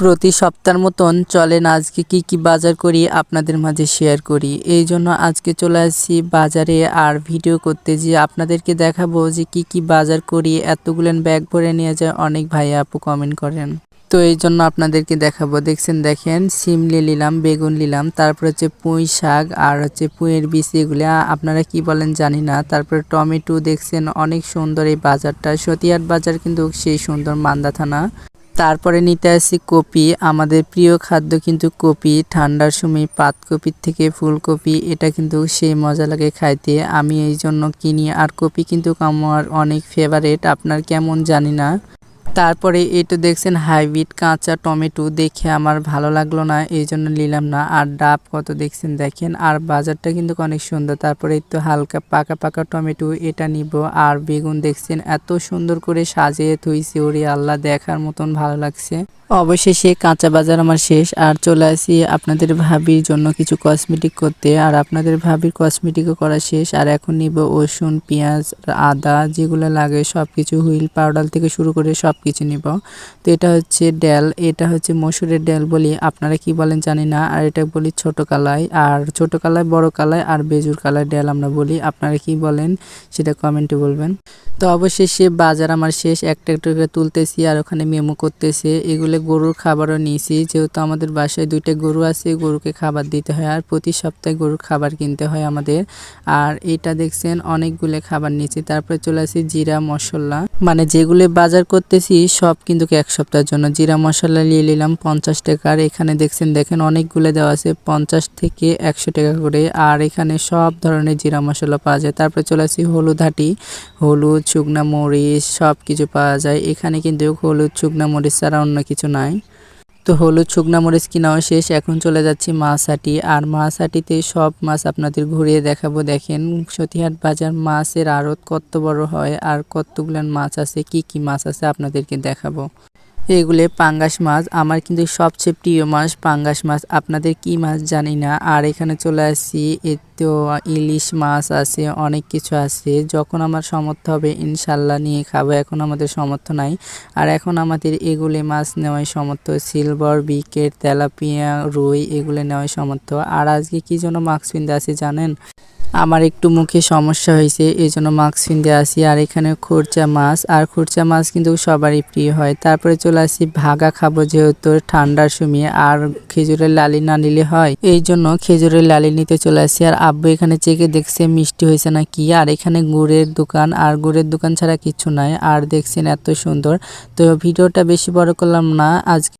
প্রতি সপ্তাহের মতন চলেন আজকে কি বাজার করি আপনাদের মাঝে শেয়ার করি। এই জন্য আজকে চলে আসছি বাজারে আর ভিডিও করতে, যে আপনাদেরকে দেখাবো যে কি বাজার করি। এতগুলেন ব্যাগ ভরে নিয়ে যায়, অনেক ভাইয়া আপু কমেন্ট করেন, তো এই জন্য আপনাদেরকে দেখাবো। দেখেন সিম নিলাম, বেগুন নিলাম, তারপর হচ্ছে পুঁই শাক আর হচ্ছে পুঁইয়ের বীজ, এগুলো আপনারা কি বলেন জানি না। তারপরে টমেটো দেখছেন, অনেক সুন্দর এই বাজারটা। সতিয়াট বাজার কিন্তু সেই সুন্দর, মান্দা থানা। তারপরে নিতে আসি কপি, আমাদের প্রিয় খাদ্য কিন্তু কপি। ঠান্ডার সময় পাতকপির থেকে ফুলকপি, এটা কিন্তু সেই মজা লাগে খাইতে, আমি এই জন্য কিনি। আর কপি কিন্তু আমার অনেক ফেভারেট, আপনার কেমন জানি না। তারপরে এটা দেখছেন হাইব্রিড কাঁচা টমেটো, দেখে আমার ভালো লাগলো না, এই জন্য নিলাম না। আর ডাব কত দেখছেন, দেখেন। আর বাজারটা কিন্তু অনেক সুন্দর। তারপরে একটু হালকা পাকা টমেটো, এটা নিব। আর বেগুন দেখছেন এত সুন্দর করে সাজিয়ে থুইছে, ওরে আল্লাহ, দেখার মতন ভালো লাগছে। অবশেষে কাঁচা বাজার আমার শেষ, আর চলে আসি আপনাদের ভাবির জন্য কিছু কসমেটিক করতে। আর আপনাদের ভাবির কসমেটিকও করা শেষ। আর এখন নিব রসুন, পেঁয়াজ, আদা, যেগুলো লাগে সব কিছু, হুইল পাউডার থেকে শুরু করে সব কিছু নিব। তো এটা হচ্ছে ডাল, এটা হচ্ছে মসুরের ডাল বলি, আপনারা কি বলেন জানি না। আর এটা বলি ছোট কালাই, আর ছোট কালাই, বড় কালাই আর বেজুর কালাই ডাল আমরা বলি, আপনারা কি বলেন সেটা কমেন্টে বলবেন। তো অবশেষে বাজার আমার শেষ, একটা করে তুলতেছি আর ওখানে মেমো করতেছে। এগুলো গরুর খাবারও নিয়েছি, যেহেতু আমাদের বাসায় 2টা গরু আছে, গরুকে খাবার দিতে হয়। আর প্রতি সপ্তাহে গরুর খাবার কিনতে হয় আমাদের। আর এটা দেখছেন অনেকগুলো খাবার নিয়েছি। তারপরে চলে আসি জিরা মশলা, মানে যেগুলো বাজার করতেছি সব কিন্তু 1 সপ্তাহের জন্য। জিরা মশলা নিয়ে নিলাম 50 টাকার। এখানে দেখেন অনেকগুলো দেওয়া আছে, 50 থেকে 100 টাকা করে। আর এখানে সব ধরনের জিরা মশলা পাওয়া যায়। তারপরে চলে আসি হলুদ হাঁটি, হলুদ, শুকনা মরিচ সব কিছু পাওয়া যায় এখানে, কিন্তু হলুদ শুকনা মরিচ ছাড়া অন্য কিছু নাই। তো হলুদ শুকনা মরিচ কিনাও শেষ, এখন চলে যাচ্ছি মাছ হাঁটি। আর মাছ হাঁটিতে সব মাছ আপনাদের ঘুরিয়ে দেখাবো। দেখেন সতীহাট বাজার মাছের আড়ত কত বড় হয়, আর কতগুলো মাছ আছে, কি মাছ আছে আপনাদেরকে দেখাবো। এগুলো পাঙ্গাস মাছ, আমার কিন্তু সবচেয়ে প্রিয় মাছ পাঙ্গাস মাছ, আপনাদের কি মাছ জানি না। আর এখানে চলে আসছি, তো ইলিশ মাছ আছে, অনেক কিছু আছে। যখন আমার সামর্থ্য হবে ইনশাল্লাহ নিয়ে খাবো, এখন আমাদের সামর্থ্য নাই। আর এখন আমাদের এগুলো মাছ নেওয়াই সামর্থ্য, সিলভার, বিকেট, তেলাপিয়া, রুই, এগুলো নেওয়াই সামর্থ্য। আর আজকে কি জন্য মাস্ক পিনতে আছি জানেন, আমার একটু মুখে সমস্যা হয়েছে, এই জন্য মাস্ক পিনতে আসি। আর এখানে খরচা মাছ, আর খরচা মাছ কিন্তু সবারই প্রিয় হয়। তারপরে চলে আসি ভাগা খাবো, যেহেতু ঠান্ডার সময় আর খেজুরের লালি না নিলে হয়, এই জন্য খেজুরের লালি নিতে চলে আসি। আর আব্বু এখানে চেকে দেখছে মিষ্টি হয়েছে না কি। আর এখানে গুড়ের দোকান, আর গুড়ের দোকান ছাড়া কিছু নাই। আর দেখছেন এত সুন্দর। তো ভিডিওটা বেশি বড় করলাম না আজকে।